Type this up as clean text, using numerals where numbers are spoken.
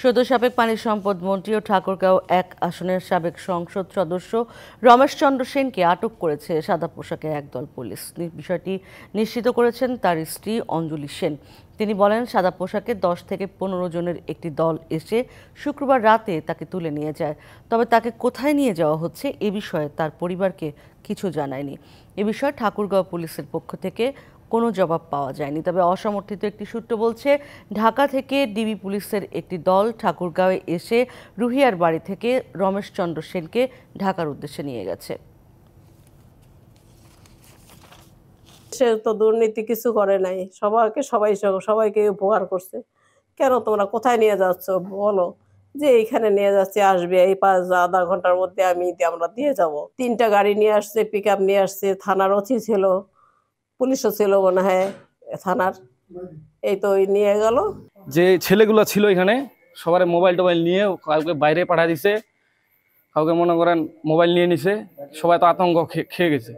সদ্য সাবেক পানি সম্পদ মন্ত্রী ও ঠাকুরগাঁও ১ আসনের সাবেক সংসদ সদস্য রমেশ চন্দ্র সেনকে আটক করেছে সাদা পোশাকে একদল পুলিশ। বিষয়টি নিশ্চিত করেছেন তার স্ত্রী অঞ্জলি সেন। তিনি বলেন, সাদা পোশাকে ১০ থেকে ১৫ জনের একটি দল এসে শুক্রবার রাতে তাকে তুলে নিয়ে যায়। তবে তাকে কোথায় নিয়ে যাওয়া হচ্ছে এ বিষয়ে তার পরিবারকে কিছু জানায়নি। এ বিষয়ে ঠাকুরগাঁও পুলিশের পক্ষ থেকে কোনো জবাব পাওয়া যায়নি। তবে অসমর্থিত একটি সূত্র বলছে, ঢাকা থেকে ডিবি পুলিশের একটি দল ঠাকুরগাঁওয়ে এসে রুহিয়ার বাড়ি থেকে রমেশ চন্দ্র সেনকে ঢাকার উদ্দেশ্যে নিয়ে গেছে। সে তো দুর্নীতি কিছু করে নাই, সবাইকে উপকার করছে। কেন তোমরা কোথায় নিয়ে যাচ্ছ বলো? যে এইখানে নিয়ে যাচ্ছে, আসবে এই আধা ঘন্টার মধ্যে আমরা দিয়ে যাব। 3টা গাড়ি নিয়ে আসছে, পিক আপ নিয়ে আসছে, থানার ওসি ছিল, পুলিশও ছিল মনে হয় থানার। এই তো নিয়ে গেল। যে ছেলেগুলো ছিল এখানে সবার মোবাইল টোবাইল নিয়ে কাউকে বাইরে পাঠা দিছে, কাউকে মনে করেন মোবাইল নিয়ে নিছে। সবাই তো আতঙ্ক খেয়ে গেছে।